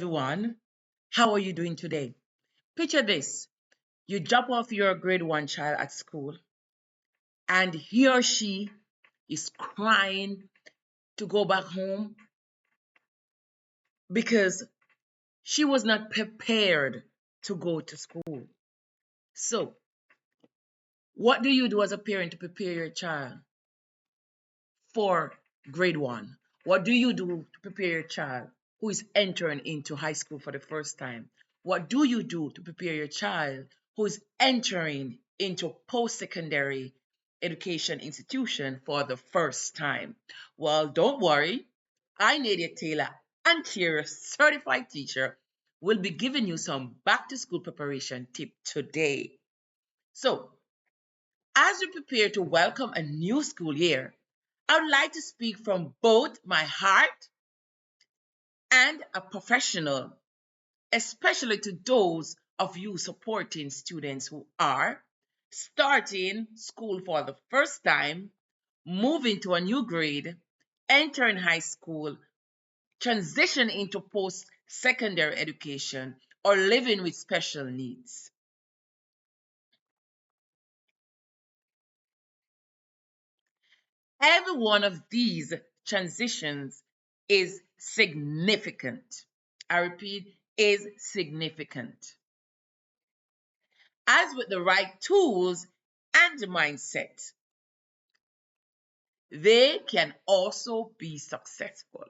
Everyone. How are you doing today? Picture this. You drop off your grade one child at school, and he or she is crying to go back home because she was not prepared to go to school. So, what do you do as a parent to prepare your child for grade one? What do you do to prepare your child who is entering into high school for the first time? What do you do to prepare your child who is entering into post-secondary education institution for the first time? Well, don't worry. I, Nadia Taylor, Anterior certified teacher, will be giving you some back to school preparation tip today. So, as we prepare to welcome a new school year, I would like to speak from both my heart and a professional, especially to those of you supporting students who are starting school for the first time, moving to a new grade, entering high school, transition into post secondary education, or living with special needs. Every one of these transitions is significant. I repeat, is significant. As with the right tools and mindset, they can also be successful.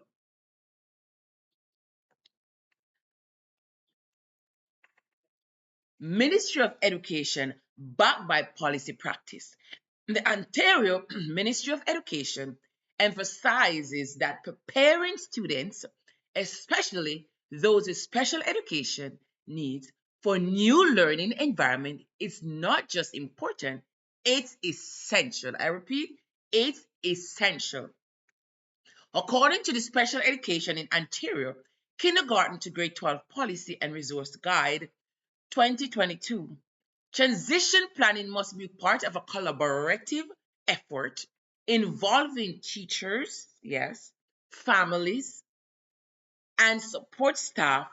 Ministry of Education, backed by policy practice. The Ontario Ministry of Education emphasizes that preparing students, especially those with special education needs, for new learning environment is not just important, it's essential. I repeat, it's essential. According to the Special Education in Ontario, Kindergarten to Grade 12 Policy and Resource Guide 2022, transition planning must be part of a collaborative effort involving teachers, yes, families, and support staff,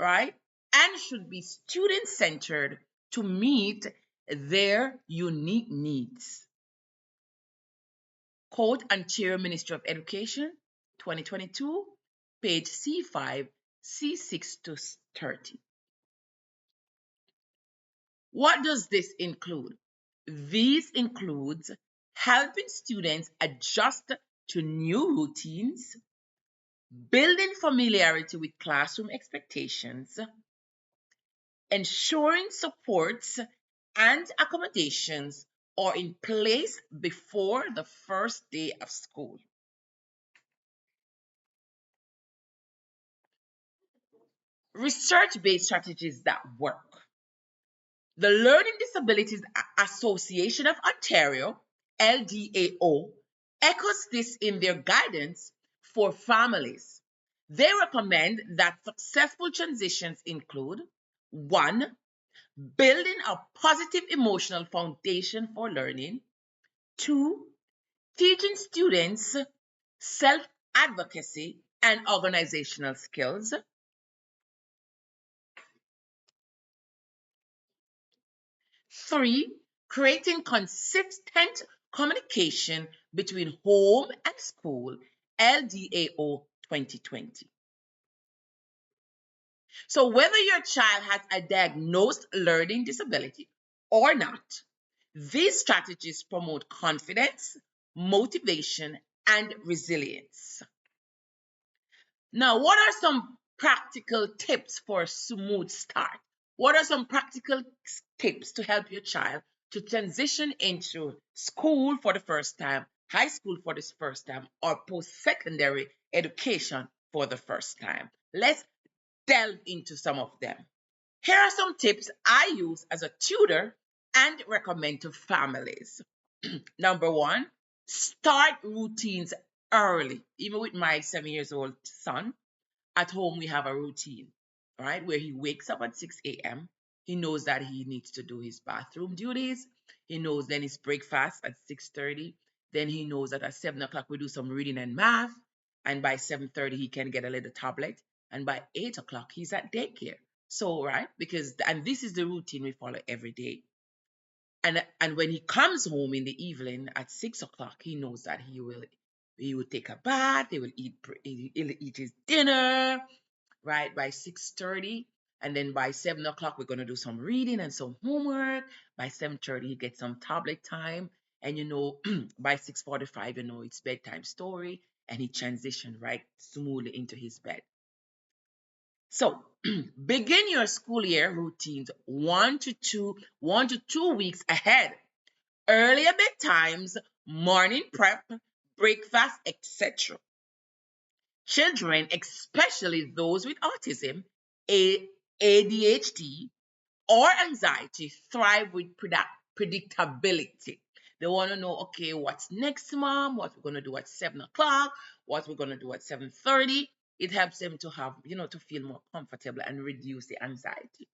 right? And should be student centered to meet their unique needs. Quote Ontario Ministry of Education 2022, page C5, C6 to 30. What does this include? These includes helping students adjust to new routines, building familiarity with classroom expectations, ensuring supports and accommodations are in place before the first day of school. Research-based strategies that work. The Learning Disabilities Association of Ontario, LDAO, echoes this in their guidance for families. They recommend that successful transitions include 1. Building a positive emotional foundation for learning, 2. Teaching students self advocacy and organizational skills, 3. Creating consistent communication between home and school, LDAO 2020. So, whether your child has a diagnosed learning disability or not, these strategies promote confidence, motivation, and resilience. Now, what are some practical tips for a smooth start? What are some practical tips to help your child to transition into school for the first time, high school for the first time, or post-secondary education for the first time? Let's delve into some of them. Here are some tips I use as a tutor and recommend to families. Number one, start routines early. Even with my 7 years old son, at home we have a routine, right? Where he wakes up at 6 a.m. He knows that he needs to do his bathroom duties. He knows then his breakfast at 6:30. Then he knows that at 7 o'clock we do some reading and math. And by 7:30 he can get a little tablet and by 8 o'clock he's at daycare. So, right, because and this is the routine we follow every day. And when he comes home in the evening at 6 o'clock, he knows that he will take a bath, he'll eat his dinner, right, by 6:30. And then by 7 o'clock, we're gonna do some reading and some homework. By 7:30, he gets some tablet time. And by 6:45, it's bedtime story, and he transitioned right smoothly into his bed. So begin your school year routines 1 to 2 weeks ahead. Earlier bedtimes, morning prep, breakfast, etc. Children, especially those with autism, ADHD, or anxiety, thrive with predictability. They want to know, okay, what's next, mom? What we're going to do at 7 o'clock? What we're going to do at 7:30? It helps them to have, to feel more comfortable and reduce the anxiety.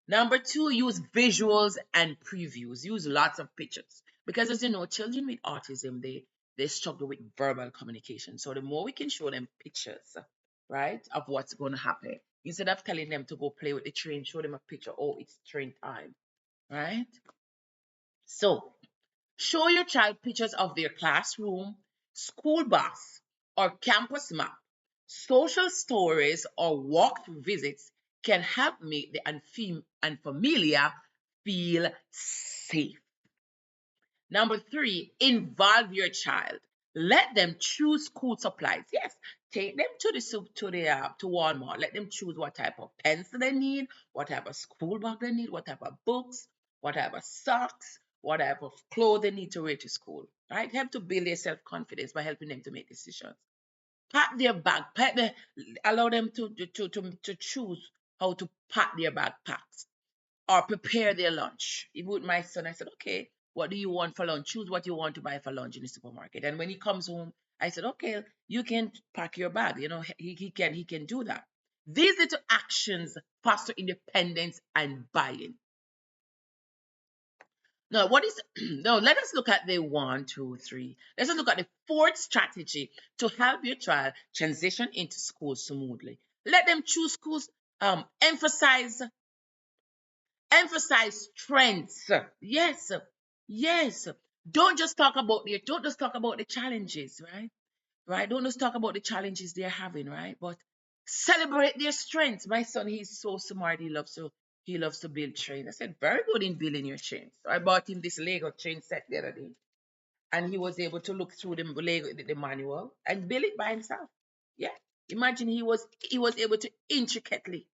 Number two, use visuals and previews. Use lots of pictures. Because as you know, children with autism, they struggle with verbal communication. So the more we can show them pictures, right, of what's going to happen, instead of telling them to go play with the train, show them a picture. Oh, it's train time, right? So show your child pictures of their classroom, school bus, or campus map. Social stories or walkthrough visits can help make the unfamiliar feel safe. Number three, involve your child. Let them choose school supplies. Yes, take them to Walmart. Let them choose what type of pencil they need, what type of school bag they need, what type of books, what type of socks, what type of clothes they need to wear to school. Right? Help to build their self confidence by helping them to make decisions. Pack their bag. Allow them to choose how to pack their backpacks or prepare their lunch. Even with my son, I said, okay, what do you want for lunch? Choose what you want to buy for lunch in the supermarket. And when he comes home, I said, okay, you can pack your bag. He can do that. These little actions foster independence and buy-in. Now, what is now? Let us look at the one, two, three. Let's look at the fourth strategy to help your child transition into school smoothly. Let them choose schools. Emphasize strengths. Yes, yes. Don't just talk about the challenges, right? Right. Don't just talk about the challenges they're having, right? But celebrate their strengths. My son, he's so smart. He loves to build trains. I said, very good in building your trains. So I bought him this Lego train set the other day, and he was able to look through the manual and build it by himself. Yeah. Imagine he was able to intricately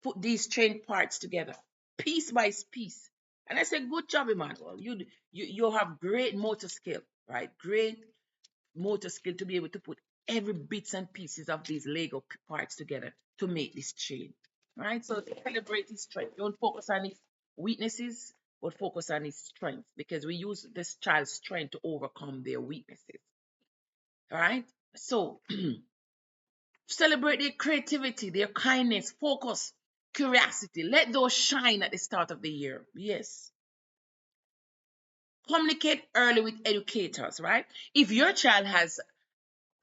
put these train parts together, piece by piece. And I said, good job, Emmanuel. You have great motor skill, right? Great motor skill to be able to put every bits and pieces of these Lego parts together to make this chain, right? So celebrate his strength. Don't focus on his weaknesses, but focus on his strengths, because we use this child's strength to overcome their weaknesses. All right. So celebrate their creativity, their kindness, focus, curiosity. Let those shine at the start of the year. Yes. Communicate early with educators, right? If your child has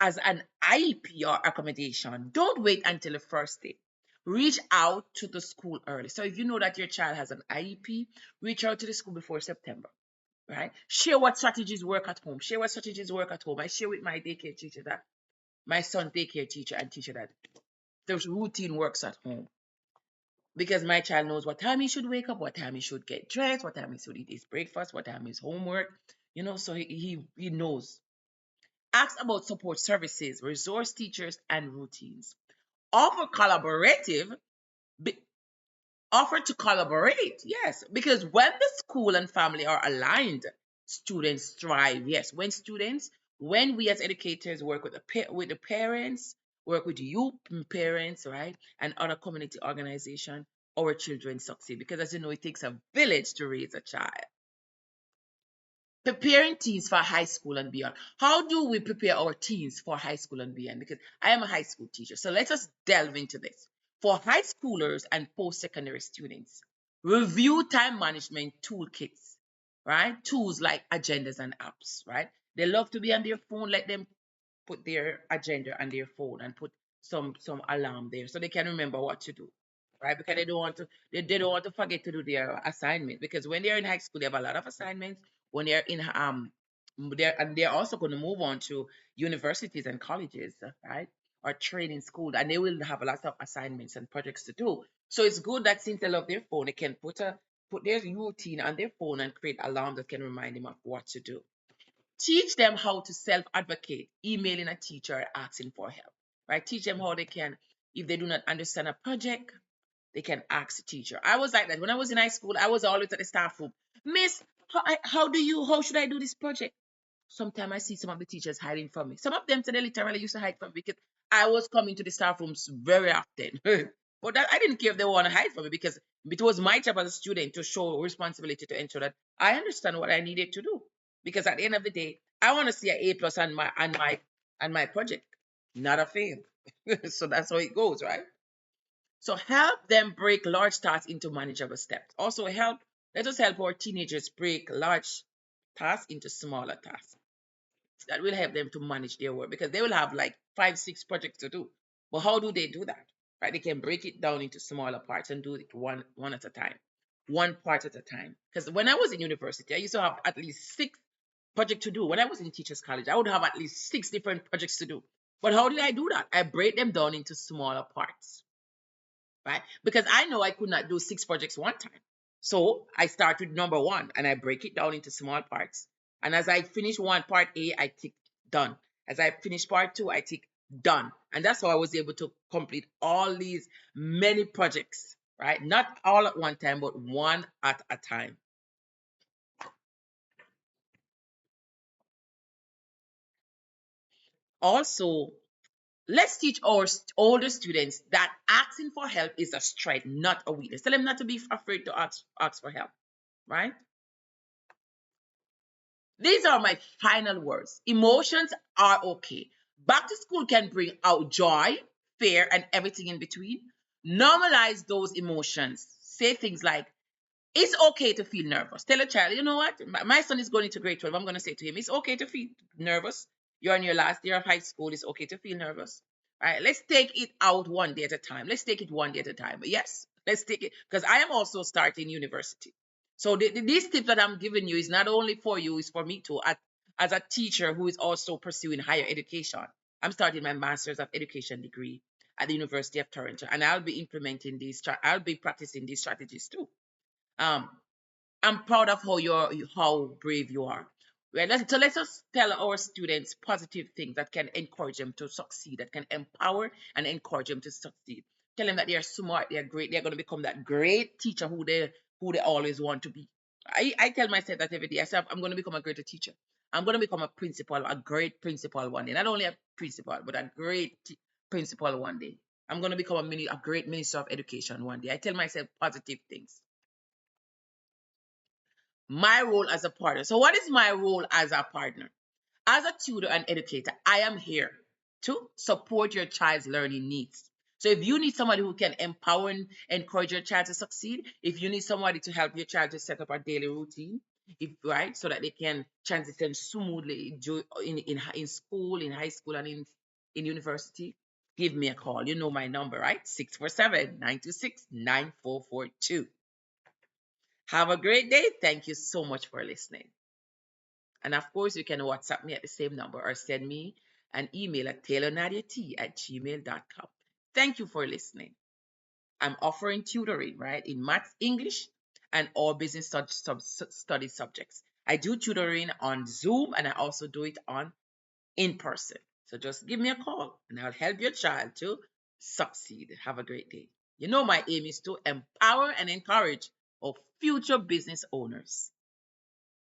as an IEP or accommodation, don't wait until the first day. Reach out to the school early. So if you know that your child has an IEP, reach out to the school before September, right? Share what strategies work at home. Share what strategies work at home. I share with my daycare teacher that my son daycare teacher and teacher that the routine works at home, because my child knows what time he should wake up, what time he should get dressed, what time he should eat his breakfast, what time his homework, so he knows. Ask about support services, resource teachers, and routines. Offer collaborative, offer to collaborate, yes, because when the school and family are aligned, students thrive. Yes, when we as educators work with the parents, work with you parents, right, and other community organization, our children succeed, because as you know, it takes a village to raise a child. Preparing teens for high school and beyond. How do we prepare our teens for high school and beyond? Because I am a high school teacher. So let us delve into this. For high schoolers and post secondary students, review time management toolkits, right? Tools like agendas and apps, right? They love to be on their phone. Let them put their agenda on their phone and put some alarm there so they can remember what to do, right? Because they don't want to forget to do their assignment, because when they're in high school they have a lot of assignments. When they're in they're also going to move on to universities and colleges, right? Or training school, and they will have a lot of assignments and projects to do. So it's good that since they love their phone, they can put their routine on their phone and create alarms that can remind them of what to do. Teach them how to self-advocate, emailing a teacher or asking for help, right? Teach them how they can, if they do not understand a project, they can ask the teacher. I was like that when I was in high school. I was always at the staff room. Miss, how should I do this project? Sometimes I see some of the teachers hiding from me. Some of them today literally used to hide from me because I was coming to the staff rooms very often. But that, I didn't care if they want to hide from me, because it was my job as a student to show responsibility to ensure that I understand what I needed to do. Because at the end of the day, I want to see an A plus on my project, not a fail. So that's how it goes, right? So help them break large tasks into manageable steps. Also let us help our teenagers break large tasks into smaller tasks. That will help them to manage their work, because they will have like 5, 6 projects to do. But how do they do that? Right? They can break it down into smaller parts and do it one at a time, one part at a time. Because when I was in university, I used to have at least 6 projects to do. When I was in teachers college, I would have at least 6 different projects to do. But how did I do that? I break them down into smaller parts, right? Because I know I could not do 6 projects one time. So I start with number one and I break it down into small parts. And as I finish one part A, I tick done. As I finish part two, I tick done. And that's how I was able to complete all these many projects, right? Not all at one time, but one at a time. Also, let's teach our older students that asking for help is a strength, not a weakness. Tell them not to be afraid to ask for help, right? These are my final words. Emotions are okay. Back to school can bring out joy, fear, and everything in between. Normalize those emotions. Say things like, it's okay to feel nervous. Tell a child, you know what? My son is going into grade 12. I'm going to say to him, it's okay to feel nervous. You're in your last year of high school. It's okay to feel nervous. All right, let's take it out one day at a time. Let's take it one day at a time. Yes, let's take it, because I am also starting university. So these tips that I'm giving you is not only for you, it's for me too. As a teacher who is also pursuing higher education, I'm starting my master's of education degree at the University of Toronto, and I'll be implementing I'll be practicing these strategies too. Um, I'm proud of how brave you are. Right? So let us tell our students positive things that can encourage them to succeed, that can empower and encourage them to succeed. Tell them that they are smart, they are great, they're going to become that great teacher who they always want to be. I tell myself that every day. I say I'm going to become a greater teacher. I'm going to become a principal, a great principal one day. Not only a principal, but a great principal one day. I'm going to become a great minister of education one day. I tell myself positive things. My role as a partner. So, what is my role as a partner? As a tutor and educator, I am here to support your child's learning needs. So, if you need somebody who can empower and encourage your child to succeed, if you need somebody to help your child to set up a daily routine, if right, so that they can transition smoothly in school, in high school, and in university, give me a call. You know my number, right? 647-926-9442. Have a great day. Thank you so much for listening. And of course, you can WhatsApp me at the same number or send me an email at taylornadiat@gmail.com. Thank you for listening. I'm offering tutoring, right, in maths, English, and all business study subjects. I do tutoring on Zoom and I also do it on in person. So just give me a call and I'll help your child to succeed. Have a great day. You know, my aim is to empower and encourage our future business owners.